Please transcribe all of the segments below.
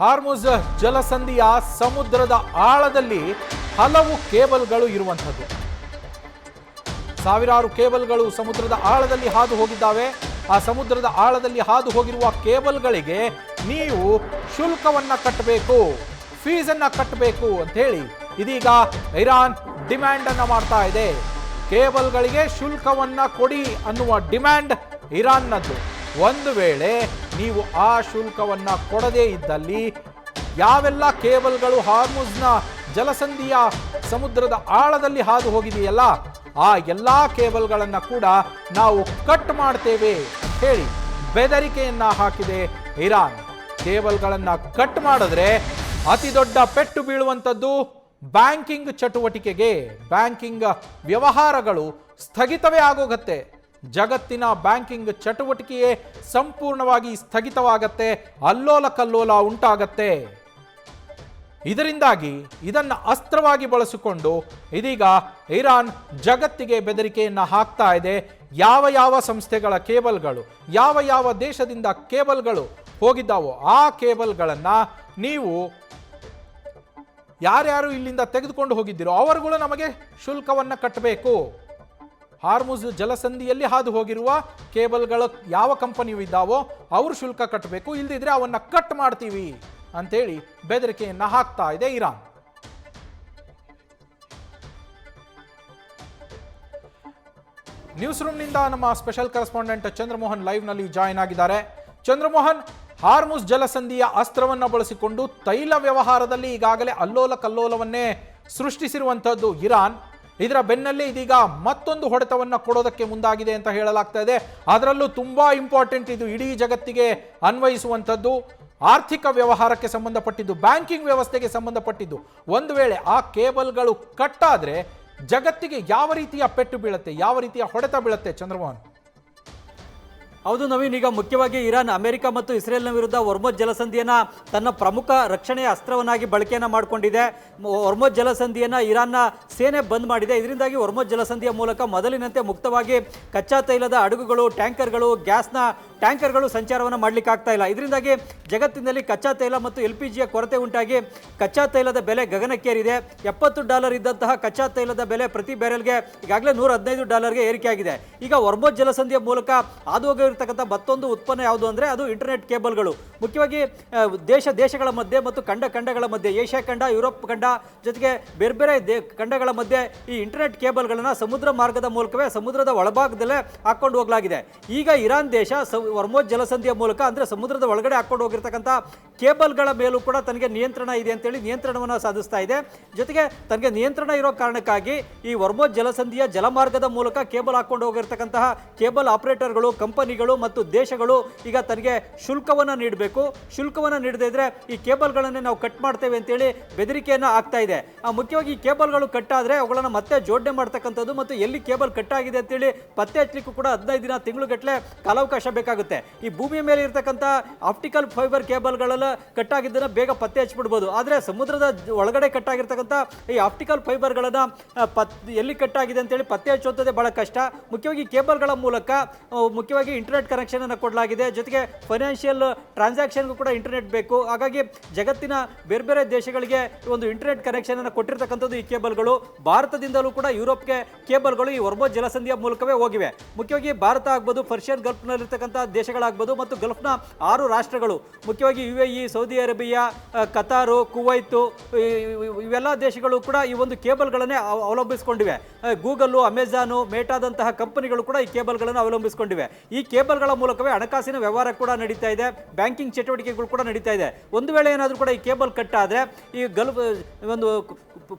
ಹಾರ್ಮುಜ್ ಜಲಸಂಧಿಯ ಸಮುದ್ರದ ಆಳದಲ್ಲಿ ಹಲವು ಕೇಬಲ್ಗಳು ಇರುವಂಥದ್ದು. ಸಾವಿರಾರು ಕೇಬಲ್ಗಳು ಸಮುದ್ರದ ಆಳದಲ್ಲಿ ಹಾದು ಹೋಗಿದ್ದಾವೆ. ಆ ಸಮುದ್ರದ ಆಳದಲ್ಲಿ ಹಾದು ಹೋಗಿರುವ ಕೇಬಲ್ಗಳಿಗೆ ನೀವು ಶುಲ್ಕವನ್ನ ಕಟ್ಟಬೇಕು, ಫೀಸನ್ನ ಕಟ್ಟಬೇಕು ಅಂತ ಹೇಳಿ ಇದೀಗ ಇರಾನ್ ಡಿಮ್ಯಾಂಡ್ ಅನ್ನ ಮಾಡ್ತಾ ಇದೆ. ಕೇಬಲ್ಗಳಿಗೆ ಶುಲ್ಕವನ್ನ ಕೊಡಿ ಅನ್ನುವ ಡಿಮ್ಯಾಂಡ್ ಇರಾನ್ನದ್ದು. ಒಂದು ವೇಳೆ ನೀವು ಆ ಶುಲ್ಕವನ್ನ ಕೊಡದೇ ಇದ್ದಲ್ಲಿ ಯಾವೆಲ್ಲ ಕೇಬಲ್ಗಳು ಹಾರ್ಮುಜ್ನ ಜಲಸಂಧಿಯ ಸಮುದ್ರದ ಆಳದಲ್ಲಿ ಹಾದು ಹೋಗಿದೆಯಲ್ಲ, ಆ ಎಲ್ಲ ಕೇಬಲ್ಗಳನ್ನ ಕೂಡ ನಾವು ಕಟ್ ಮಾಡ್ತೇವೆ ಅಂತ ಹೇಳಿ ಬೆದರಿಕೆಯನ್ನ ಹಾಕಿದೆ ಇರಾನ್. ಕೇಬಲ್ಗಳನ್ನ ಕಟ್ ಮಾಡಿದ್ರೆ ಅತಿ ದೊಡ್ಡ ಪೆಟ್ಟು ಬೀಳುವಂಥದ್ದು ಬ್ಯಾಂಕಿಂಗ್ ಚಟುವಟಿಕೆಗೆ. ಬ್ಯಾಂಕಿಂಗ್ ವ್ಯವಹಾರಗಳು ಸ್ಥಗಿತವೇ ಆಗೋಗತ್ತೆ. ಜಗತ್ತಿನ ಬ್ಯಾಂಕಿಂಗ್ ಚಟುವಟಿಕೆಯೇ ಸಂಪೂರ್ಣವಾಗಿ ಸ್ಥಗಿತವಾಗತ್ತೆ, ಅಲ್ಲೋಲ ಕಲ್ಲೋಲ ಉಂಟಾಗತ್ತೆ. ಇದರಿಂದಾಗಿ ಇದನ್ನ ಅಸ್ತ್ರವಾಗಿ ಬಳಸಿಕೊಂಡು ಇದೀಗ ಇರಾನ್ ಜಗತ್ತಿಗೆ ಬೆದರಿಕೆಯನ್ನ ಹಾಕ್ತಾ ಇದೆ. ಯಾವ ಯಾವ ಸಂಸ್ಥೆಗಳ ಕೇಬಲ್ಗಳು, ಯಾವ ಯಾವ ದೇಶದಿಂದ ಕೇಬಲ್ಗಳು ಹೋಗಿದ್ದಾವೋ ಆ ಕೇಬಲ್ಗಳನ್ನ ನೀವು ಯಾರ್ಯಾರು ಇಲ್ಲಿಂದ ತೆಗೆದುಕೊಂಡು ಹೋಗಿದ್ದೀರೋ ಅವರುಗಳು ನಮಗೆ ಶುಲ್ಕವನ್ನ ಕಟ್ಟಬೇಕು. ಹಾರ್ಮುಜ್ ಜಲಸಂಧಿಯಲ್ಲಿ ಹಾದು ಹೋಗಿರುವ ಕೇಬಲ್ಗಳು ಯಾವ ಕಂಪನಿಯು ಇದ್ದಾವೋ ಅವರು ಶುಲ್ಕ ಕಟ್ಟಬೇಕು, ಇಲ್ದಿದ್ರೆ ಅವನ್ನ ಕಟ್ ಮಾಡ್ತೀವಿ ಅಂತೇಳಿ ಬೆದರಿಕೆಯನ್ನ ಹಾಕ್ತಾ ಇದೆ ಇರಾನ್. ನ್ಯೂಸ್ ರೂಮ್ನಿಂದ ನಮ್ಮ ಸ್ಪೆಷಲ್ ಕರೆಸ್ಪಾಂಡೆಂಟ್ ಚಂದ್ರಮೋಹನ್ ಲೈವ್ ನಲ್ಲಿ ಜಾಯಿನ್ ಆಗಿದ್ದಾರೆ. ಚಂದ್ರಮೋಹನ್, ಹಾರ್ಮುಜ್ ಜಲಸಂಧಿಯ ಅಸ್ತ್ರವನ್ನ ಬಳಸಿಕೊಂಡು ತೈಲ ವ್ಯವಹಾರದಲ್ಲಿ ಈಗಾಗಲೇ ಅಲ್ಲೋಲ ಕಲ್ಲೋಲವನ್ನೇ ಸೃಷ್ಟಿಸಿರುವಂತಹದ್ದು ಇರಾನ್. ಇದರ ಬೆನ್ನಲ್ಲೇ ಇದೀಗ ಮತ್ತೊಂದು ಹೊಡೆತವನ್ನ ಕೊಡೋದಕ್ಕೆ ಮುಂದಾಗಿದೆ ಅಂತ ಹೇಳಲಾಗ್ತಾ ಇದೆ. ಅದರಲ್ಲೂ ತುಂಬಾ ಇಂಪಾರ್ಟೆಂಟ್, ಇದು ಇಡೀ ಜಗತ್ತಿಗೆ ಅನ್ವಯಿಸುವಂಥದ್ದು, ಆರ್ಥಿಕ ವ್ಯವಹಾರಕ್ಕೆ ಸಂಬಂಧಪಟ್ಟಿದ್ದು, ಬ್ಯಾಂಕಿಂಗ್ ವ್ಯವಸ್ಥೆಗೆ ಸಂಬಂಧಪಟ್ಟಿದ್ದು. ಒಂದು ವೇಳೆ ಆ ಕೇಬಲ್ಗಳು ಕಟ್ಟಾದ್ರೆ ಜಗತ್ತಿಗೆ ಯಾವ ರೀತಿಯ ಪೆಟ್ಟು ಬೀಳುತ್ತೆ, ಯಾವ ರೀತಿಯ ಹೊಡೆತ ಬೀಳುತ್ತೆ ಚಂದ್ರಮೋಹನ್? ಹೌದು ನವೀನ್, ಈಗ ಮುಖ್ಯವಾಗಿ ಇರಾನ್ ಅಮೆರಿಕ ಮತ್ತು ಇಸ್ರೇಲ್ನ ವಿರುದ್ಧ ಹೊರ್ಮುಜ್ ಜಲಸಂಧಿಯನ್ನ ತನ್ನ ಪ್ರಮುಖ ರಕ್ಷಣೆಯ ಅಸ್ತ್ರವನ್ನಾಗಿ ಬಳಕೆಯನ್ನು ಮಾಡಿಕೊಂಡಿದೆ. ಹೊರ್ಮುಜ್ ಜಲಸಂಧಿಯನ್ನ ಇರಾನ್ನ ಸೇನೆ ಬಂದ್ ಮಾಡಿದೆ. ಇದರಿಂದಾಗಿ ಹೊರ್ಮುಜ್ ಜಲಸಂಧಿಯ ಮೂಲಕ ಮೊದಲಿನಂತೆ ಮುಕ್ತವಾಗಿ ಕಚ್ಚಾ ತೈಲದ ಹಡಗುಗಳು, ಟ್ಯಾಂಕರ್ಗಳು, ಗ್ಯಾಸ್ನ ಟ್ಯಾಂಕರ್ಗಳು ಸಂಚಾರವನ್ನು ಮಾಡಲಿಕ್ಕೆ ಆಗ್ತಾ ಇಲ್ಲ. ಇದರಿಂದಾಗಿ ಜಗತ್ತಿನಲ್ಲಿ ಕಚ್ಚಾ ತೈಲ ಮತ್ತು LPGಯ ಕೊರತೆ ಉಂಟಾಗಿ ಕಚ್ಚಾ ತೈಲದ ಬೆಲೆ ಗಗನಕ್ಕೇರಿದೆ. $70 ಇದ್ದಂತಹ ಕಚ್ಚಾ ತೈಲದ ಬೆಲೆ ಪ್ರತಿ ಬ್ಯಾರೆಲ್ಗೆ ಈಗಾಗಲೇ $115ಗೆ ಏರಿಕೆಯಾಗಿದೆ. ಈಗ ಹೊರ್ಮುಜ್ ಜಲಸಂಧಿಯ ಮೂಲಕ ಹಾದು ಹೋಗಿರತಕ್ಕಂಥ ಮತ್ತೊಂದು ಉತ್ಪನ್ನ ಯಾವುದು ಅಂದರೆ ಅದು ಇಂಟರ್ನೆಟ್ ಕೇಬಲ್ಗಳು. ಮುಖ್ಯವಾಗಿ ದೇಶಗಳ ಮಧ್ಯೆ ಮತ್ತು ಖಂಡಗಳ ಮಧ್ಯೆ, ಏಷ್ಯಾ ಖಂಡ, ಯುರೋಪ್ ಖಂಡ ಜೊತೆಗೆ ಬೇರೆ ಬೇರೆ ಖಂಡಗಳ ಮಧ್ಯೆ ಈ ಇಂಟರ್ನೆಟ್ ಕೇಬಲ್ಗಳನ್ನು ಸಮುದ್ರ ಮಾರ್ಗದ ಮೂಲಕವೇ ಸಮುದ್ರದ ಒಳಭಾಗದಲ್ಲೇ ಹಾಕೊಂಡು ಹೋಗಲಾಗಿದೆ. ಈಗ ಇರಾನ್ ದೇಶ ಹೊರ್ಮುಜ್ ಜಲಸಂಧಿಯ ಮೂಲಕ ಅಂದರೆ ಸಮುದ್ರದ ಒಳಗಡೆ ಹಾಕೊಂಡು ಹೋಗಿರ್ತಕ್ಕಂಥ ಕೇಬಲ್ಗಳ ಮೇಲೂ ಕೂಡ ತನಗೆ ನಿಯಂತ್ರಣ ಇದೆ ಅಂತೇಳಿ ನಿಯಂತ್ರಣವನ್ನು ಸಾಧಿಸ್ತಾ ಇದೆ. ಜೊತೆಗೆ ತನಗೆ ನಿಯಂತ್ರಣ ಇರೋ ಕಾರಣಕ್ಕಾಗಿ ಈ ಹೊರ್ಮುಜ್ ಜಲಸಂಧಿಯ ಜಲಮಾರ್ಗದ ಮೂಲಕ ಕೇಬಲ್ ಹಾಕೊಂಡು ಹೋಗಿರ್ತಕ್ಕಂತಹ ಕೇಬಲ್ ಆಪರೇಟರ್ಗಳು, ಕಂಪನಿಗಳು ಮತ್ತು ದೇಶಗಳು ಈಗ ತನಗೆ ಶುಲ್ಕವನ್ನು ನೀಡಬೇಕು. ಶುಲ್ಕವನ್ನು ನೀಡದೇ ಇದ್ರೆ ಈ ಕೇಬಲ್ಗಳನ್ನೇ ನಾವು ಕಟ್ ಮಾಡ್ತೇವೆ ಅಂತೇಳಿ ಬೆದರಿಕೆಯನ್ನು ಆಗ್ತಾ ಇದೆ. ಮುಖ್ಯವಾಗಿ ಈ ಕೇಬಲ್ಗಳು ಕಟ್ಟಾದರೆ ಅವುಗಳನ್ನು ಮತ್ತೆ ಜೋಡಣೆ ಮಾಡ್ತಕ್ಕಂಥದ್ದು ಮತ್ತು ಎಲ್ಲಿ ಕೇಬಲ್ ಕಟ್ಟಾಗಿದೆ ಅಂತೇಳಿ ಪತ್ತೆ ಹಚ್ಚಲಿಕ್ಕೂ ಕೂಡ 15 ದಿನ, ತಿಂಗಳುಗಟ್ಟಲೆ ಕಾಲಾವಕಾಶ ಬೇಕಾಗುತ್ತೆ. ಈ ಭೂಮಿಯ ಮೇಲೆ ಇರತಕ್ಕಂಥ ಆಪ್ಟಿಕಲ್ ಫೈಬರ್ ಕೇಬಲ್ಗಳೆಲ್ಲ ಕಟ್ಟಾಗಿದ್ದನ್ನು ಬೇಗ ಪತ್ತೆ ಹಚ್ಚಿಬಿಡ್ಬೋದು. ಆದರೆ ಸಮುದ್ರದ ಒಳಗಡೆ ಕಟ್ಟಾಗಿರ್ತಕ್ಕಂಥ ಈ ಆಪ್ಟಿಕಲ್ ಫೈಬರ್ಗಳನ್ನು ಎಲ್ಲಿ ಕಟ್ಟಾಗಿದೆ ಅಂತೇಳಿ ಪತ್ತೆ ಹಚ್ಚುವಂಥದ್ದೇ ಬಹಳ ಕಷ್ಟ. ಮುಖ್ಯವಾಗಿ ಕೇಬಲ್ಗಳ ಮೂಲಕ ಮುಖ್ಯವಾಗಿ ಇಂಟರ್ನೆಟ್ ಕನೆಕ್ಷನ್ ಅನ್ನು ಕೊಡಲಾಗಿದೆ. ಜೊತೆಗೆ ಫೈನಾನ್ಷಿಯಲ್ ಟ್ರಾನ್ಸಾಕ್ಷನ್ಗೂ ಕೂಡ ಇಂಟರ್ನೆಟ್ ಬೇಕು. ಹಾಗಾಗಿ ಜಗತ್ತಿನ ಬೇರೆ ಬೇರೆ ದೇಶಗಳಿಗೆ ಒಂದು ಇಂಟರ್ನೆಟ್ ಕನೆಕ್ಷನ್ ಅನ್ನು ಕೊಟ್ಟಿರ್ತಕ್ಕಂಥದ್ದು ಈ ಕೇಬಲ್ಗಳು. ಭಾರತದಿಂದಲೂ ಕೂಡ ಯುರೋಪ್ಗೆ ಕೇಬಲ್ಗಳು ಈ ಹೊರ್ಮುಜ್ ಜಲಸಂಧಿಯ ಮೂಲಕವೇ ಹೋಗಿವೆ. ಮುಖ್ಯವಾಗಿ ಭಾರತ ಆಗ್ಬೋದು, ಪರ್ಷಿಯನ್ ಗಲ್ಫ್ನಲ್ಲಿರ್ತಕ್ಕಂಥ ದೇಶಗಳಾಗ್ಬೋದು ಮತ್ತು ಗಲ್ಫ್ನ 6 ರಾಷ್ಟ್ರಗಳು, ಮುಖ್ಯವಾಗಿ UAE, ಸೌದಿ ಅರೇಬಿಯಾ, ಕತಾರು, ಕುವೈತು, ಇವೆಲ್ಲ ದೇಶಗಳು ಕೂಡ ಈ ಒಂದು ಕೇಬಲ್ಗಳನ್ನೇ ಅವಲಂಬಿಸಿಕೊಂಡಿವೆ. ಗೂಗಲ್ಲು, ಅಮೆಜಾನು, ಮೇಟಾದಂತಹ ಕಂಪನಿಗಳು ಕೂಡ ಈ ಕೇಬಲ್ಗಳನ್ನು ಅವಲಂಬಿಸಿಕೊಂಡಿವೆ. ಈ ಕೇಬಲ್ಗಳ ಮೂಲಕವೇ ಹಣಕಾಸಿನ ವ್ಯವಹಾರ ಕೂಡ ನಡೀತಾ ಇದೆ, ಬ್ಯಾಂಕಿಂಗ್ ಚಟುವಟಿಕೆಗಳು ಕೂಡ ನಡೀತಾ ಇದೆ. ಒಂದು ವೇಳೆ ಏನಾದರೂ ಕೂಡ ಈ ಕೇಬಲ್ ಕಟ್ ಆದರೆ ಈ ಗಲ್ಫ್ ಒಂದು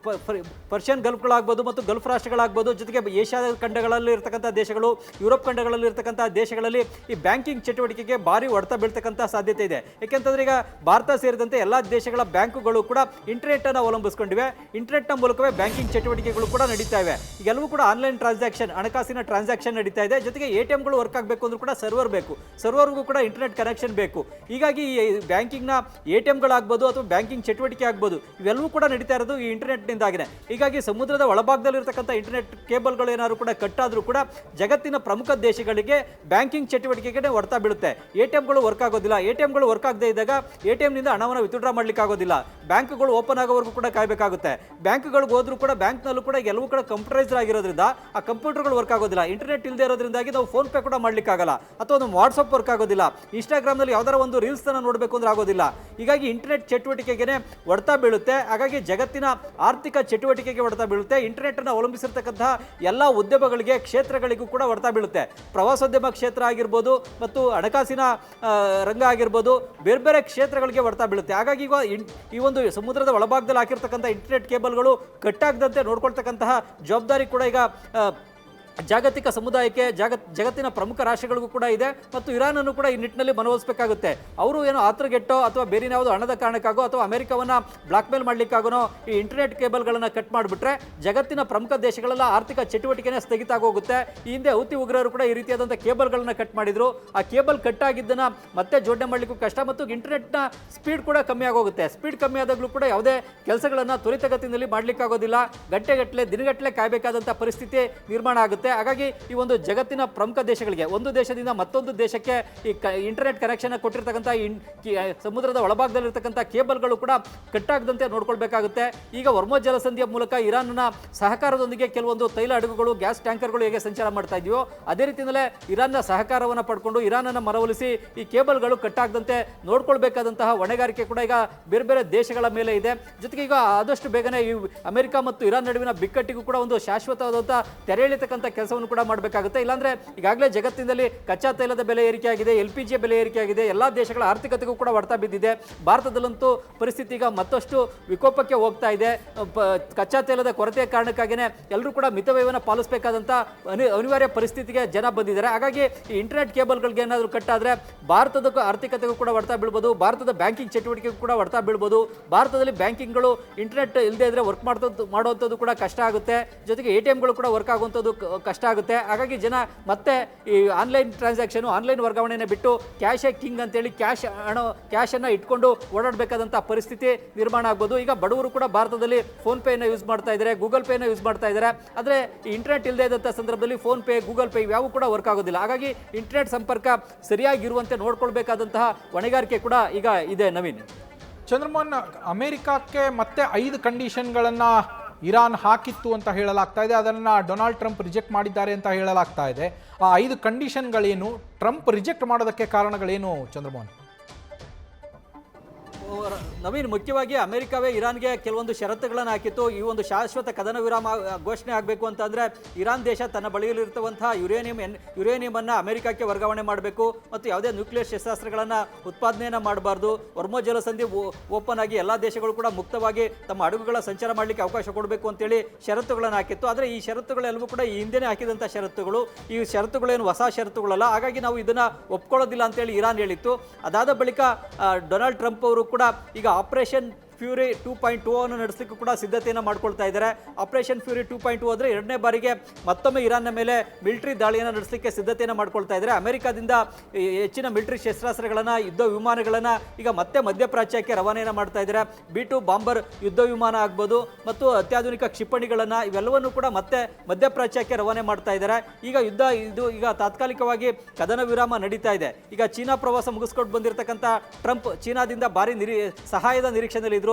ಪರ್ಷಿಯನ್ ಗಲ್ಫ್ಗಳಾಗ್ಬೋದು ಮತ್ತು ಗಲ್ಫ್ ರಾಷ್ಟ್ರಗಳಾಗ್ಬೋದು, ಜೊತೆಗೆ ಏಷ್ಯಾ ಖಂಡಗಳಲ್ಲಿ ಇರ್ತಕ್ಕಂಥ ದೇಶಗಳು, ಯುರೋಪ್ ಖಂಡಗಳಲ್ಲಿ ಇರ್ತಕ್ಕಂಥ ದೇಶಗಳಲ್ಲಿ ಈ ಬ್ಯಾಂಕಿಂಗ್ ಚಟುವಟಿಕೆಗೆ ಭಾರಿ ಹೊಡೆತ ಬೀಳ್ತಕ್ಕಂಥ ಸಾಧ್ಯತೆ ಇದೆ. ಯಾಕೆಂತಂದ್ರೆ ಈಗ ಭಾರತ ಸೇರಿದಂತೆ ಎಲ್ಲ ದೇಶಗಳ ಬ್ಯಾಂಕುಗಳು ಕೂಡ ಇಂಟರ್ನೆಟ್ ಅನ್ನು ಅವಲಂಬಿಸಿಕೊಂಡಿವೆ. ಇಂಟರ್ನೆಟ್ನ ಮೂಲಕವೇ ಬ್ಯಾಂಕಿಂಗ್ ಚಟುವಟಿಕೆಗಳು ಕೂಡ ನಡೀತಾ ಇವೆ. ಈಗೆಲ್ಲವೂ ಕೂಡ ಆನ್ಲೈನ್ ಟ್ರಾನ್ಸಾಕ್ಷನ್, ಹಣಕಾಸಿನ ಟ್ರಾನ್ಸಾಕ್ಷನ್ ನಡೀತಾ ಇದೆ. ಜೊತೆಗೆ ATMಗಳು ವರ್ಕ್ ಆಗಬೇಕು ಅಂದ್ರೂ ಕೂಡ ಸರ್ವರ್ ಬೇಕು, ಸರ್ವರ್ಗೂ ಕೂಡ ಇಂಟರ್ನೆಟ್ ಕನೆಕ್ಷನ್ ಬೇಕು. ಹೀಗಾಗಿ ಈ ಬ್ಯಾಂಕಿಂಗ್ನ ATMಗಳಾಗ್ಬೋದು ಅಥವಾ ಬ್ಯಾಂಕಿಂಗ್ ಚಟುವಟಿಕೆ ಆಗ್ಬೋದು, ಇವೆಲ್ಲವೂ ಕೂಡ ನಡೀತಾ ಇರೋದು ಈ ಇಂಟರ್ನೆಟ್ ಇಂಟರ್ನೆಟ್ನಿಂದಾಗಿದೆ. ಹೀಗಾಗಿ ಸಮುದ್ರದ ಒಳಭಾಗದಲ್ಲಿರ್ತಕ್ಕಂಥ ಇಂಟರ್ನೆಟ್ ಕೇಬಲ್ಗಳು ಏನಾದ್ರು ಕೂಡ ಕಟ್ಟಾದರೂ ಕೂಡ ಜಗತ್ತಿನ ಪ್ರಮುಖ ದೇಶಗಳಿಗೆ ಬ್ಯಾಂಕಿಂಗ್ ಚಟುವಟಿಕೆಗೆ ಹೊಡೆತ ಬೀಳುತ್ತೆ. ATMಗಳು ವರ್ಕ್ ಆಗೋದಿಲ್ಲ. ATMಗಳು ವರ್ಕ್ ಆಗದೆ ಇದ್ದಾಗ ATMನಿಂದ ಹಣವನ್ನು ವಿತ್ಡ್ರಾ ಮಾಡ್ಲಿಕ್ಕೆ ಆಗೋದಿಲ್ಲ. ಬ್ಯಾಂಕ್ಗಳು ಓಪನ್ ಆಗೋವರೆಗೂ ಕೂಡ ಕಾಯಬೇಕಾಗುತ್ತೆ. ಬ್ಯಾಂಕ್ಗಳಿಗೆ ಹೋದ್ರೂ ಕೂಡ ಬ್ಯಾಂಕ್ನಲ್ಲೂ ಕೂಡ ಎಲ್ಲವೂ ಕೂಡ ಕಂಪ್ಯೂಟರೈಸ್ಡ್ ಆಗಿರೋದ್ರಿಂದ ಆ ಕಂಪ್ಯೂಟರ್ಗಳು ವರ್ಕ್ ಆಗೋದಿಲ್ಲ. ಇಂಟರ್ನೆಟ್ ಇಲ್ಲದೆ ಇರೋದ್ರಿಂದಾಗಿ ನಾವು ಫೋನ್ ಪೇ ಕೂಡ ಮಾಡ್ಲಿಕ್ಕೆ ಆಗಲ್ಲ, ಅಥವಾ ಒಂದು ವಾಟ್ಸಪ್ ವರ್ಕ್ ಆಗೋದಿಲ್ಲ, ಇನ್ಸ್ಟಾಗ್ರಾಮ್ನಲ್ಲಿ ಯಾವ್ದಾರ ಒಂದು ರೀಲ್ಸ್ ಅನ್ನು ನೋಡಬೇಕು ಅಂದ್ರೆ ಆಗೋದಿಲ್ಲ. ಹೀಗಾಗಿ ಇಂಟರ್ನೆಟ್ ಚಟುವಟಿಕೆಗೆ ಹೊಡೆತ ಬೀಳುತ್ತೆ. ಹಾಗಾಗಿ ಜಗತ್ತಿನ ಆರ್ಥಿಕ ಚಟುವಟಿಕೆಗೆ ಹೊಡೆತ ಬೀಳುತ್ತೆ. ಇಂಟರ್ನೆಟ್ ಅನ್ನು ಅವಲಂಬಿಸಿರ್ತಕ್ಕಂತಹ ಎಲ್ಲ ಉದ್ಯಮಗಳಿಗೆ, ಕ್ಷೇತ್ರಗಳಿಗೂ ಕೂಡ ಹೊಡೆತ ಬೀಳುತ್ತೆ. ಪ್ರವಾಸೋದ್ಯಮ ಕ್ಷೇತ್ರ ಆಗಿರ್ಬೋದು ಮತ್ತು ಹಣಕಾಸಿನ ರಂಗ ಆಗಿರ್ಬೋದು, ಬೇರೆ ಬೇರೆ ಕ್ಷೇತ್ರಗಳಿಗೆ ಹೊಡೆತ ಬೀಳುತ್ತೆ. ಹಾಗಾಗಿ ಈಗ ಈ ಒಂದು ಸಮುದ್ರದ ಒಳಭಾಗದಲ್ಲಿ ಹಾಕಿರ್ತಕ್ಕಂಥ ಇಂಟರ್ನೆಟ್ ಕೇಬಲ್ಗಳು ಕಟ್ಟಾಗದಂತೆ ನೋಡ್ಕೊಳ್ತಕ್ಕಂತಹ ಜವಾಬ್ದಾರಿ ಕೂಡ ಈಗ ಜಾಗತಿಕ ಸಮುದಾಯಕ್ಕೆ, ಜಗತ್ತಿನ ಪ್ರಮುಖ ರಾಷ್ಟ್ರಗಳಿಗೂ ಕೂಡ ಇದೆ. ಮತ್ತು ಇರಾನನ್ನು ಕೂಡ ಈ ನಿಟ್ಟಿನಲ್ಲಿ ಮನವೊಲಿಸಬೇಕಾಗುತ್ತೆ. ಅವರು ಏನೋ ಆತರಗೆಟ್ಟೋ ಅಥವಾ ಬೇರೆ ಯಾವುದೋ ಹಣದ ಕಾರಣಕ್ಕಾಗೋ ಅಥವಾ ಅಮೆರಿಕವನ್ನ ಬ್ಲಾಕ್ ಮೇಲ್ ಮಾಡ್ಲಿಕ್ಕಾಗೋ ಈ ಇಂಟರ್ನೆಟ್ ಕೇಬಲ್ಗಳನ್ನು ಕಟ್ ಮಾಡಿಬಿಟ್ರೆ ಜಗತ್ತಿನ ಪ್ರಮುಖ ದೇಶಗಳೆಲ್ಲ ಆರ್ಥಿಕ ಚಟುವಟಿಕೆನೇ ಸ್ಥಗಿತ ಆಗೋಗುತ್ತೆ. ಈ ಹಿಂದೆ ಹೌತಿ ಉಗ್ರರು ಕೂಡ ಈ ರೀತಿಯಾದಂಥ ಕೇಬಲ್ಗಳನ್ನ ಕಟ್ ಮಾಡಿದ್ರು. ಆ ಕೇಬಲ್ ಕಟ್ ಆಗಿದ್ದನ್ನ ಮತ್ತೆ ಜೋಡಣೆ ಮಾಡಲಿಕ್ಕೂ ಕಷ್ಟ, ಮತ್ತು ಇಂಟರ್ನೆಟ್ನ ಸ್ಪೀಡ್ ಕೂಡ ಕಮ್ಮಿ ಆಗೋಗುತ್ತೆ. ಸ್ಪೀಡ್ ಕಮ್ಮಿ ಆದಾಗಲೂ ಕೂಡ ಯಾವುದೇ ಕೆಲಸಗಳನ್ನು ತ್ವರಿತಗತಿಯಲ್ಲಿ ಮಾಡ್ಲಿಕ್ಕಾಗೋದಿಲ್ಲ. ಗಂಟೆಗಟ್ಟಲೆ, ದಿನಗಟ್ಟಲೆ ಕಾಯಬೇಕಾದಂಥ ಪರಿಸ್ಥಿತಿ ನಿರ್ಮಾಣ ಆಗುತ್ತೆ. ಹಾಗಾಗಿ ಈ ಒಂದು ಜಗತ್ತಿನ ಪ್ರಮುಖ ದೇಶಗಳಿಗೆ, ಒಂದು ದೇಶದಿಂದ ಮತ್ತೊಂದು ದೇಶಕ್ಕೆ ಈ ಇಂಟರ್ನೆಟ್ ಕನೆಕ್ಷನ್ ಕೊಟ್ಟಿರ್ತಕ್ಕಂಥ ಸಮುದ್ರದ ಒಳಭಾಗದಲ್ಲಿರ್ತಕ್ಕಂಥ ಕೇಬಲ್ಗಳು ಕೂಡ ಕಟ್ಟಾಗದಂತೆ ನೋಡ್ಕೊಳ್ಬೇಕಾಗುತ್ತೆ. ಈಗ ಹೊರ್ಮುಜ್ ಜಲಸಂಧಿಯ ಮೂಲಕ ಇರಾನ್ನ ಸಹಕಾರದೊಂದಿಗೆ ಕೆಲವೊಂದು ತೈಲ ಹಡಗುಗಳು, ಗ್ಯಾಸ್ ಟ್ಯಾಂಕರ್ಗಳು ಹೇಗೆ ಸಂಚಾರ ಮಾಡ್ತಾ ಇದೆಯೋ ಅದೇ ರೀತಿಯಲ್ಲೇ ಇರಾನ್ನ ಸಹಕಾರವನ್ನು ಪಡ್ಕೊಂಡು ಇರಾನನ್ನು ಮನವೊಲಿಸಿ ಈ ಕೇಬಲ್ಗಳು ಕಟ್ಟಾಗದಂತೆ ನೋಡ್ಕೊಳ್ಬೇಕಾದಂತಹ ಹೊಣೆಗಾರಿಕೆ ಕೂಡ ಈಗ ಬೇರೆ ಬೇರೆ ದೇಶಗಳ ಮೇಲೆ ಇದೆ. ಜೊತೆಗೆ ಈಗ ಆದಷ್ಟು ಬೇಗನೆ ಈ ಅಮೆರಿಕ ಮತ್ತು ಇರಾನ್ ನಡುವಿನ ಬಿಕ್ಕಟ್ಟಿಗೂ ಕೂಡ ಒಂದು ಶಾಶ್ವತವಾದಂಥ ತೆರೆ ಎಳಿತಕ್ಕಂಥ ಕೆಲಸವನ್ನು ಕೂಡ ಮಾಡಬೇಕಾಗುತ್ತೆ. ಇಲ್ಲಾಂದ್ರೆ ಈಗಾಗಲೇ ಜಗತ್ತಿನಲ್ಲಿ ಕಚ್ಚಾ ತೈಲದ ಬೆಲೆ ಏರಿಕೆ ಆಗಿದೆ, LPG ಬೆಲೆ ಏರಿಕೆ ಆಗಿದೆ, ಎಲ್ಲ ದೇಶಗಳ ಆರ್ಥಿಕತೆಗೂ ಕೂಡ ಹೊಡೆತ ಬಿದ್ದಿದೆ. ಭಾರತದಲ್ಲಂತೂ ಪರಿಸ್ಥಿತಿ ಈಗ ಮತ್ತಷ್ಟು ವಿಕೋಪಕ್ಕೆ ಹೋಗ್ತಾ ಇದೆ. ಕಚ್ಚಾ ತೈಲದ ಕೊರತೆಯ ಕಾರಣಕ್ಕಾಗಿಯೇ ಎಲ್ಲರೂ ಕೂಡ ಮಿತವ್ಯಯವನ್ನು ಪಾಲಿಸಬೇಕಾದಂಥ ಅನಿವಾರ್ಯ ಪರಿಸ್ಥಿತಿಗೆ ಜನ ಬಂದಿದ್ದಾರೆ. ಹಾಗಾಗಿ ಈ ಇಂಟರ್ನೆಟ್ ಕೇಬಲ್ಗಳಿಗೆ ಏನಾದರೂ ಕಟ್ಟಾದ್ರೆ ಭಾರತದ ಆರ್ಥಿಕತೆಗೂ ಕೂಡ ಹೊಡೆತ ಬೀಳ್ಬೋದು, ಭಾರತದ ಬ್ಯಾಂಕಿಂಗ್ ಚಟುವಟಿಕೆಗೂ ಕೂಡ ಹೊಡೆತ ಬೀಳ್ಬೋದು. ಭಾರತದಲ್ಲಿ ಬ್ಯಾಂಕಿಂಗ್ಗಳು ಇಂಟರ್ನೆಟ್ ಇಲ್ಲದೆ ಇದ್ರೆ ವರ್ಕ್ ಮಾಡುವಂಥದ್ದು ಕೂಡ ಕಷ್ಟ ಆಗುತ್ತೆ. ಜೊತೆಗೆ ATMಗಳು ಕೂಡ ವರ್ಕ್ ಆಗುವಂಥದ್ದು ಕಷ್ಟ ಆಗುತ್ತೆ. ಹಾಗಾಗಿ ಜನ ಮತ್ತೆ ಈ ಆನ್ಲೈನ್ ಟ್ರಾನ್ಸಾಕ್ಷನ್, ಆನ್ಲೈನ್ ವರ್ಗಾವಣೆಯನ್ನು ಬಿಟ್ಟು ಕ್ಯಾಶೇ ಕಿಂಗ್ ಅಂತೇಳಿ ಕ್ಯಾಶನ್ನು ಇಟ್ಕೊಂಡು ಓಡಾಡಬೇಕಾದಂಥ ಪರಿಸ್ಥಿತಿ ನಿರ್ಮಾಣ ಆಗ್ಬೋದು. ಈಗ ಬಡವರು ಕೂಡ ಭಾರತದಲ್ಲಿ ಫೋನ್ ಪೇನ ಯೂಸ್ ಮಾಡ್ತಾ ಇದ್ದಾರೆ, ಗೂಗಲ್ ಪೇನ ಯೂಸ್ ಮಾಡ್ತಾ ಇದ್ದಾರೆ. ಆದರೆ ಇಂಟರ್ನೆಟ್ ಇಲ್ಲದೆ ಇದ್ದಂಥ ಸಂದರ್ಭದಲ್ಲಿ ಫೋನ್ ಪೇ, ಗೂಗಲ್ ಪೇ ಇವ್ಯಾವು ಕೂಡ ವರ್ಕ್ ಆಗೋದಿಲ್ಲ. ಹಾಗಾಗಿ ಇಂಟರ್ನೆಟ್ ಸಂಪರ್ಕ ಸರಿಯಾಗಿರುವಂತೆ ನೋಡ್ಕೊಳ್ಬೇಕಾದಂತಹ ಹೊಣೆಗಾರಿಕೆ ಕೂಡ ಈಗ ಇದೆ. ನವೀನ್, ಚಂದ್ರಮೋಹನ್, ಅಮೆರಿಕಕ್ಕೆ ಮತ್ತೆ 5 ಕಂಡೀಷನ್ಗಳನ್ನು ಇರಾನ್ ಹಾಕಿತ್ತು ಅಂತ ಹೇಳಲಾಗ್ತಾ ಇದೆ. ಅದನ್ನು ಡೊನಾಲ್ಡ್ ಟ್ರಂಪ್ ರಿಜೆಕ್ಟ್ ಮಾಡಿದ್ದಾರೆ ಅಂತ ಹೇಳಲಾಗ್ತಾ ಇದೆ. ಆ 5 ಕಂಡೀಷನ್ಗಳೇನು, ಟ್ರಂಪ್ ರಿಜೆಕ್ಟ್ ಮಾಡೋದಕ್ಕೆ ಕಾರಣಗಳೇನು ಚಂದ್ರಮೋಹನ್? ನವೀನ್, ಮುಖ್ಯವಾಗಿ ಅಮೆರಿಕವೇ ಇರಾನ್ಗೆ ಕೆಲವೊಂದು ಷರತ್ತುಗಳನ್ನು ಹಾಕಿತ್ತು. ಈ ಒಂದು ಶಾಶ್ವತ ಕದನ ವಿರಾಮ ಘೋಷಣೆ ಆಗಬೇಕು ಅಂತಂದರೆ ಇರಾನ್ ದೇಶ ತನ್ನ ಬಳಿಯಲ್ಲಿರುವಂತಹ ಯುರೇನಿಯಮನ್ನು ಅಮೆರಿಕಕ್ಕೆ ವರ್ಗಾವಣೆ ಮಾಡಬೇಕು ಮತ್ತು ಯಾವುದೇ ನ್ಯೂಕ್ಲಿಯರ್ ಶಸ್ತ್ರಾಸ್ತ್ರಗಳನ್ನು ಉತ್ಪಾದನೆಯನ್ನು ಮಾಡಬಾರ್ದು. ಹೊರ್ಮುಜ್ ಜಲಸಂಧಿ ಓಪನ್ ಆಗಿ ಎಲ್ಲ ದೇಶಗಳು ಕೂಡ ಮುಕ್ತವಾಗಿ ತಮ್ಮ ಹಡಗುಗಳ ಸಂಚಾರ ಮಾಡಲಿಕ್ಕೆ ಅವಕಾಶ ಕೊಡಬೇಕು ಅಂತೇಳಿ ಷರತ್ತುಗಳನ್ನು ಹಾಕಿತ್ತು. ಆದರೆ ಈ ಷರತ್ತುಗಳೆಲ್ಲವೂ ಕೂಡ ಈ ಹಿಂದೆನೇ ಹಾಕಿದಂಥ ಷರತ್ತುಗಳು. ಈ ಷರತ್ತುಗಳೇನು ಹೊಸ ಷರತ್ತುಗಳಲ್ಲ. ಹಾಗಾಗಿ ನಾವು ಇದನ್ನು ಒಪ್ಕೊಳ್ಳೋದಿಲ್ಲ ಅಂತೇಳಿ ಇರಾನ್ ಹೇಳಿತ್ತು. ಅದಾದ ಬಳಿಕ ಡೊನಾಲ್ಡ್ ಟ್ರಂಪ್ ಅವರು ಕೂಡ ಈಗ ಆಪರೇಷನ್ ಫ್ಯೂರಿ 2.0 ಅನ್ನು ನಡೆಸಲಿಕ್ಕೂ ಕೂಡ ಸಿದ್ಧತೆಯನ್ನು ಮಾಡ್ಕೊಳ್ತಾ ಇದ್ದಾರೆ. ಆಪರೇಷನ್ ಫ್ಯೂರಿ 2.0 ಅಂದರೆ 2ನೇ ಬಾರಿಗೆ ಮತ್ತೊಮ್ಮೆ ಇರಾನ್ನ ಮೇಲೆ ಮಿಲಿಟರಿ ದಾಳಿಯನ್ನು ನಡೆಸಲಿಕ್ಕೆ ಸಿದ್ಧತೆಯನ್ನು ಮಾಡ್ಕೊಳ್ತಾ ಇದ್ದಾರೆ. ಅಮೆರಿಕದಿಂದ ಹೆಚ್ಚಿನ ಮಿಲಿಟರಿ ಶಸ್ತ್ರಾಸ್ತ್ರಗಳನ್ನು, ಯುದ್ಧ ವಿಮಾನಗಳನ್ನು ಈಗ ಮತ್ತೆ ಮಧ್ಯಪ್ರಾಚ್ಯಕ್ಕೆ ರವಾನೆಯನ್ನು ಮಾಡ್ತಾ ಇದ್ದಾರೆ. B-2 ಬಾಂಬರ್ ಯುದ್ಧ ವಿಮಾನ ಆಗ್ಬೋದು ಮತ್ತು ಅತ್ಯಾಧುನಿಕ ಕ್ಷಿಪಣಿಗಳನ್ನು ಇವೆಲ್ಲವನ್ನು ಕೂಡ ಮತ್ತೆ ಮಧ್ಯಪ್ರಾಚ್ಯಕ್ಕೆ ರವಾನೆ ಮಾಡ್ತಾ ಇದ್ದಾರೆ. ಈಗ ತಾತ್ಕಾಲಿಕವಾಗಿ ಕದನ ವಿರಾಮ ನಡೀತಾ ಇದೆ. ಈಗ ಚೀನಾ ಪ್ರವಾಸ ಮುಗಿಸ್ಕೊಂಡು ಬಂದಿರತಕ್ಕಂಥ ಟ್ರಂಪ್ ಚೀನಾದಿಂದ ಭಾರಿ ಸಹಾಯದ ನಿರೀಕ್ಷೆಯಲ್ಲಿ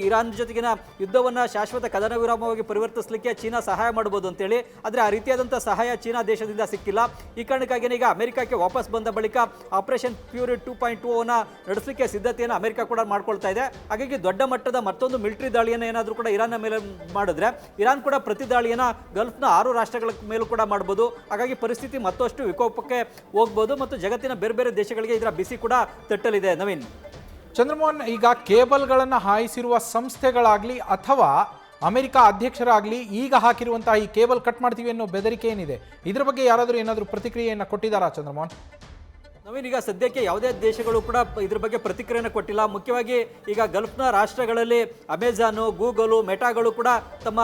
ಇರಾನ್ ಜೊತೆಗಿನ ಯುದ್ಧವನ್ನು ಶಾಶ್ವತ ಕದನ ವಿರಾಮವಾಗಿ ಪರಿವರ್ತಿಸಲಿಕ್ಕೆ ಚೀನಾ ಸಹಾಯ ಮಾಡಬಹುದು ಅಂತೇಳಿ. ಆದರೆ ಆ ರೀತಿಯಾದಂಥ ಸಹಾಯ ಚೀನಾ ದೇಶದಿಂದ ಸಿಕ್ಕಿಲ್ಲ. ಈ ಕಾರಣಕ್ಕಾಗಿ ಈಗ ಅಮೆರಿಕಕ್ಕೆ ವಾಪಸ್ ಬಂದ ಬಳಿಕ ಆಪರೇಷನ್ ಫ್ಯೂರಿ 2.0 ನಡೆಸಲಿಕ್ಕೆ ಸಿದ್ಧತೆಯನ್ನು ಅಮೆರಿಕ ಕೂಡ ಮಾಡ್ಕೊಳ್ತಾ ಇದೆ. ಹಾಗಾಗಿ ದೊಡ್ಡ ಮಟ್ಟದ ಮತ್ತೊಂದು ಮಿಲಿಟರಿ ದಾಳಿಯನ್ನು ಏನಾದರೂ ಕೂಡ ಇರಾನ್ನ ಮೇಲೆ ಮಾಡಿದ್ರೆ ಇರಾನ್ ಕೂಡ ಪ್ರತಿ ದಾಳಿಯನ್ನು ಗಲ್ಫ್ನ 6 ರಾಷ್ಟ್ರಗಳ ಮೇಲೂ ಕೂಡ ಮಾಡಬಹುದು. ಹಾಗಾಗಿ ಪರಿಸ್ಥಿತಿ ಮತ್ತಷ್ಟು ವಿಕೋಪಕ್ಕೆ ಹೋಗ್ಬೋದು ಮತ್ತು ಜಗತ್ತಿನ ಬೇರೆ ಬೇರೆ ದೇಶಗಳಿಗೆ ಇದರ ಬಿಸಿ ಕೂಡ ತಟ್ಟಲಿದೆ. ನವೀನ್, ಚಂದ್ರಮೋಹನ್, ಈಗ ಕೇಬಲ್ಗಳನ್ನು ಹಾಯಿಸಿರುವ ಸಂಸ್ಥೆಗಳಾಗಲಿ ಅಥವಾ ಅಮೆರಿಕ ಅಧ್ಯಕ್ಷರಾಗಲಿ ಈಗ ಹಾಕಿರುವಂತಹ ಈ ಕೇಬಲ್ ಕಟ್ ಮಾಡ್ತೀವಿ ಅನ್ನೋ ಬೆದರಿಕೆ ಏನಿದೆ, ಇದ್ರ ಬಗ್ಗೆ ಯಾರಾದರೂ ಏನಾದರೂ ಪ್ರತಿಕ್ರಿಯೆಯನ್ನು ಕೊಟ್ಟಿದ್ದಾರಾ ಚಂದ್ರಮೋಹನ್? ನವೀನ್, ಈಗ ಸದ್ಯಕ್ಕೆ ಯಾವುದೇ ದೇಶಗಳು ಕೂಡ ಇದ್ರ ಬಗ್ಗೆ ಪ್ರತಿಕ್ರಿಯೆಯನ್ನು ಕೊಟ್ಟಿಲ್ಲ. ಮುಖ್ಯವಾಗಿ ಈಗ ಗಲ್ಫ್ನ ರಾಷ್ಟ್ರಗಳಲ್ಲಿ ಅಮೆಜಾನು, ಗೂಗಲು, ಮೆಟಾಗಳು ಕೂಡ ತಮ್ಮ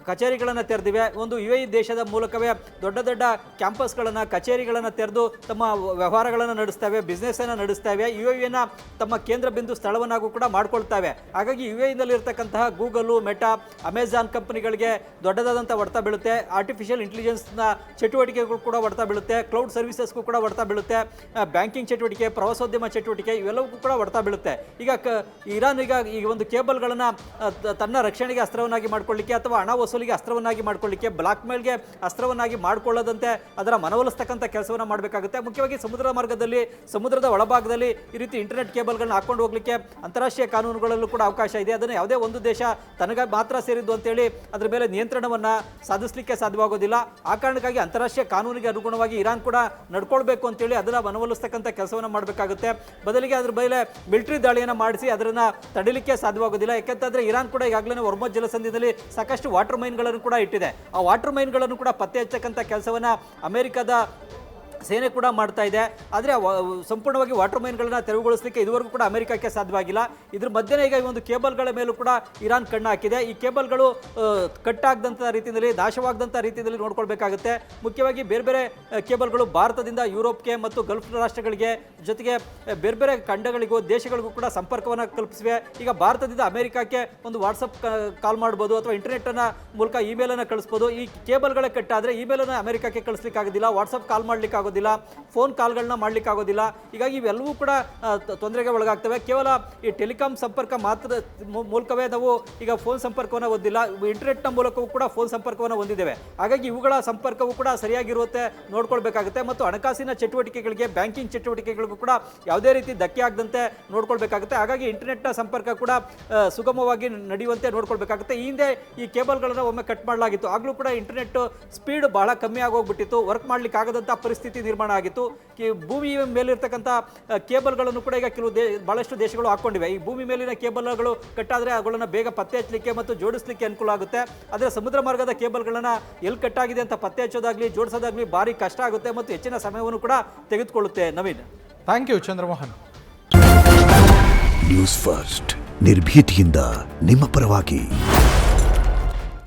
ಕಚೇರಿಗಳನ್ನು ತೆರೆದಿವೆ. ಒಂದು UAE ದೇಶದ ಮೂಲಕವೇ ದೊಡ್ಡ ದೊಡ್ಡ ಕ್ಯಾಂಪಸ್ಗಳನ್ನು, ಕಚೇರಿಗಳನ್ನು ತೆರೆದು ತಮ್ಮ ವ್ಯವಹಾರಗಳನ್ನು ನಡೆಸ್ತವೆ, ಬಿಸ್ನೆಸ್ಸನ್ನು ನಡೆಸ್ತವೆ, UAEನ ತಮ್ಮ ಕೇಂದ್ರ ಬಿಂದು ಸ್ಥಳವನ್ನಾಗೂ ಕೂಡ ಮಾಡ್ಕೊಳ್ತವೆ. ಹಾಗಾಗಿ UAEನಲ್ಲಿ ಇರ್ತಕ್ಕಂತಹ ಗೂಗಲು, ಮೆಟಾ, ಅಮೆಜಾನ್ ಕಂಪನಿಗಳಿಗೆ ದೊಡ್ಡದಾದಂಥ ಹೊಡೆತ ಬೀಳುತ್ತೆ. ಆರ್ಟಿಫಿಷಿಯಲ್ ಇಂಟೆಲಿಜೆನ್ಸ್ನ ಚಟುವಟಿಕೆಗಳು ಕೂಡ ಹೊಡೆತ ಬೀಳುತ್ತೆ. ಕ್ಲೌಡ್ ಸರ್ವಿಸಸ್ಗೂ ಕೂಡ ಹೊಡೆತ ಬೀಳುತ್ತೆ. ಬ್ಯಾಂಕಿಂಗ್ ಚಟುವಟಿಕೆ, ಪ್ರವಾಸೋದ್ಯಮ ಚಟುವಟಿಕೆ ಇವೆಲ್ಲವೂ ಕೂಡ ಹೊಡೆತ ಬೀಳುತ್ತೆ. ಈಗ ಇರಾನ್ ಈ ಒಂದು ಕೇಬಲ್ಗಳನ್ನು ತನ್ನ ರಕ್ಷಣೆಗೆ ಅಸ್ತ್ರವನ್ನಾಗಿ ಮಾಡ್ಕೊಳ್ಳಿಕ್ಕೆ ಅಥವಾ ಹಣ ವಸೂಲಿಗೆ ಅಸ್ತ್ರವನ್ನಾಗಿ ಮಾಡ್ಕೊಳ್ಳಿಕ್ಕೆ, ಬ್ಲಾಕ್ ಮೇಲ್ಗೆ ಅಸ್ತ್ರವನ್ನಾಗಿ ಮಾಡಿಕೊಳ್ಳದಂತೆ ಅದರ ಮನವೊಲಿಸ್ತಕ್ಕಂಥ ಕೆಲಸವನ್ನು ಮಾಡಬೇಕಾಗುತ್ತೆ. ಮುಖ್ಯವಾಗಿ ಸಮುದ್ರ ಮಾರ್ಗದಲ್ಲಿ, ಸಮುದ್ರದ ಒಳಭಾಗದಲ್ಲಿ ಈ ರೀತಿ ಇಂಟರ್ನೆಟ್ ಕೇಬಲ್ಗಳನ್ನ ಹಾಕೊಂಡು ಹೋಗ್ಲಿಕ್ಕೆ ಅಂತಾರಾಷ್ಟ್ರೀಯ ಕಾನೂನುಗಳಲ್ಲೂ ಕೂಡ ಅವಕಾಶ ಇದೆ. ಅದನ್ನು ಯಾವುದೇ ಒಂದು ದೇಶ ತನಗೆ ಮಾತ್ರ ಸೇರಿದ್ದು ಅಂತೇಳಿ ಅದರ ಮೇಲೆ ನಿಯಂತ್ರಣವನ್ನು ಸಾಧಿಸಲಿಕ್ಕೆ ಸಾಧ್ಯವಾಗೋದಿಲ್ಲ. ಆ ಕಾರಣಕ್ಕಾಗಿ ಅಂತಾರಾಷ್ಟ್ರೀಯ ಕಾನೂನಿಗೆ ಅನುಗುಣವಾಗಿ ಇರಾನ್ ಕೂಡ ನಡ್ಕೊಳ್ಬೇಕು ಅಂತೇಳಿ ಅದರ ಮನವೊಲಿಸ್ತಕ್ಕಂಥ ಕೆಲಸವನ್ನು ಮಾಡಬೇಕಾಗುತ್ತೆ. ಬದಲಿಗೆ ಅದ್ರ ಮೇಲೆ ಮಿಲಿಟರಿ ದಾಳಿಯನ್ನು ಮಾಡಿಸಿ ಅದನ್ನು ತಡಿಲಿಕ್ಕೆ ಸಾಧ್ಯವಾಗೋದಿಲ್ಲ. ಯಾಕೆಂತಂದ್ರೆ ಇರಾನ್ ಕೂಡ ಈಗಾಗಲೇ ಹೊರ್ಮುಜ್ ಜಲಸಂಧಿಯಲ್ಲಿ ಸಾಕಷ್ಟು ವಾಟರ್ ಮೈನ್ಗಳನ್ನು ಕೂಡ ಇಟ್ಟಿದೆ. ಆ ವಾಟರ್ ಮೈನ್ಗಳನ್ನು ಕೂಡ ಪತ್ತೆ ಹಚ್ಚತಕ್ಕಂಥ ಕೆಲಸವನ್ನು ಅಮೆರಿಕದ ಸೇನೆ ಕೂಡ ಮಾಡ್ತಾ ಇದೆ. ಆದರೆ ಸಂಪೂರ್ಣವಾಗಿ ವಾಟರ್ ಮೈನ್ಗಳನ್ನು ತೆರವುಗೊಳಿಸಲಿಕ್ಕೆ ಇದುವರೆಗೂ ಕೂಡ ಅಮೆರಿಕಕ್ಕೆ ಸಾಧ್ಯವಾಗಿಲ್ಲ. ಇದ್ರ ಮಧ್ಯೆ ಈಗ ಈ ಒಂದು ಕೇಬಲ್ಗಳ ಮೇಲೂ ಕೂಡ ಇರಾನ್ ಕಣ್ಣು ಹಾಕಿದೆ. ಈ ಕೇಬಲ್ಗಳು ಕಟ್ಟಾಗದಂಥ ರೀತಿಯಲ್ಲಿ, ನಾಶವಾಗದಂಥ ರೀತಿಯಲ್ಲಿ ನೋಡ್ಕೊಳ್ಬೇಕಾಗುತ್ತೆ. ಮುಖ್ಯವಾಗಿ ಬೇರೆ ಬೇರೆ ಕೇಬಲ್ಗಳು ಭಾರತದಿಂದ ಯುರೋಪ್ಗೆ ಮತ್ತು ಗಲ್ಫ್ ರಾಷ್ಟ್ರಗಳಿಗೆ, ಜೊತೆಗೆ ಬೇರೆ ಬೇರೆ ಖಂಡಗಳಿಗೂ ದೇಶಗಳಿಗೂ ಕೂಡ ಸಂಪರ್ಕವನ್ನು ಕಲ್ಪಿಸಿವೆ. ಈಗ ಭಾರತದಿಂದ ಅಮೆರಿಕಕ್ಕೆ ಒಂದು ವಾಟ್ಸಪ್ ಕಾಲ್ ಮಾಡ್ಬೋದು ಅಥವಾ ಇಂಟರ್ನೆಟ್ನ ಮೂಲಕ ಇಮೇಲನ್ನು ಕಳಿಸ್ಬೋದು. ಈ ಕೇಬಲ್ಗಳೇ ಕಟ್ಟಾದರೆ ಇಮೇಲನ್ನು ಅಮೆರಿಕಕ್ಕೆ ಕಳಿಸ್ಲಿಕ್ಕೆ ಆಗೋದಿಲ್ಲ, ವಾಟ್ಸಪ್ ಕಾಲ್ ಮಾಡ್ಲಿಕ್ಕೆ ಆಗೋದಿಲ್ಲ, ಫೋನ್ ಕಾಲ್ಗಳನ್ನ ಮಾಡ್ಲಿಕ್ಕೆ ಆಗೋದಿಲ್ಲ. ಹೀಗಾಗಿ ಇವೆಲ್ಲವೂ ಕೂಡ ತೊಂದರೆಗೆ ಒಳಗಾಗ್ತವೆ. ಕೇವಲ ಈ ಟೆಲಿಕಾಂ ಸಂಪರ್ಕ ಮಾತ್ರ ಮೂಲಕವೇ ನಾವು ಈಗ ಫೋನ್ ಸಂಪರ್ಕವನ್ನು ಹೊಂದಿಲ್ಲ, ಇಂಟರ್ನೆಟ್ನ ಮೂಲಕವೂ ಕೂಡ ಫೋನ್ ಸಂಪರ್ಕವನ್ನು ಹೊಂದಿದ್ದೇವೆ. ಹಾಗಾಗಿ ಇವುಗಳ ಸಂಪರ್ಕವೂ ಕೂಡ ಸರಿಯಾಗಿರುತ್ತೆ, ನೋಡ್ಕೊಳ್ಬೇಕಾಗುತ್ತೆ. ಮತ್ತು ಹಣಕಾಸಿನ ಚಟುವಟಿಕೆಗಳಿಗೆ, ಬ್ಯಾಂಕಿಂಗ್ ಚಟುವಟಿಕೆಗಳಿಗೂ ಕೂಡ ಯಾವುದೇ ರೀತಿ ಧಕ್ಕೆ ಆಗದಂತೆ ನೋಡ್ಕೊಳ್ಬೇಕಾಗುತ್ತೆ. ಹಾಗಾಗಿ ಇಂಟರ್ನೆಟ್ನ ಸಂಪರ್ಕ ಕೂಡ ಸುಗಮವಾಗಿ ನಡೆಯುವಂತೆ ನೋಡ್ಕೊಳ್ಬೇಕಾಗುತ್ತೆ. ಈ ಹಿಂದೆ ಈ ಕೇಬಲ್ಗಳನ್ನು ಒಮ್ಮೆ ಕಟ್ ಮಾಡಲಾಗಿತ್ತು. ಆಗಲೂ ಕೂಡ ಇಂಟರ್ನೆಟ್ ಸ್ಪೀಡ್ ಬಹಳ ಕಮ್ಮಿ ಆಗೋಗ್ಬಿಟ್ಟಿತ್ತು, ವರ್ಕ್ ಮಾಡ್ಲಿಕ್ಕೆ ಆಗದಂಥ ಪರಿಸ್ಥಿತಿ ನಿರ್ಮಾಣ ಆಗಿತ್ತು. ಭೂಮಿ ಮೇಲಿರ್ತಕ್ಕಂಥ ಕೇಬಲ್ಗಳನ್ನು ಕೂಡ ಈಗ ಬಹಳಷ್ಟು ದೇಶಗಳು ಹಾಕೊಂಡಿವೆ. ಈ ಭೂಮಿ ಮೇಲಿನ ಕೇಬಲ್ಗಳು ಕಟ್ಟಾದರೆ ಅವುಗಳನ್ನು ಬೇಗ ಪತ್ತೆ ಹಚ್ಚಲಿಕ್ಕೆ ಮತ್ತು ಜೋಡಿಸಲಿಕ್ಕೆ ಅನುಕೂಲ ಆಗುತ್ತೆ. ಆದರೆ ಸಮುದ್ರ ಮಾರ್ಗದ ಕೇಬಲ್ಗಳನ್ನು ಎಲ್ಲಿ ಕಟ್ಟಾಗಿದೆ ಅಂತ ಪತ್ತೆ ಹಚ್ಚೋದಾಗ್ಲಿ, ಜೋಡಿಸೋದಾಗ್ಲಿ ಭಾರಿ ಕಷ್ಟ ಆಗುತ್ತೆ ಮತ್ತು ಹೆಚ್ಚಿನ ಸಮಯವನ್ನು ಕೂಡ ತೆಗೆದುಕೊಳ್ಳುತ್ತೆ. Naveen, thank you Chandramohan. News first, ನಿರ್ಭೀತಿಯಿಂದ ನಿಮ್ಮ ಪರವಾಗಿ.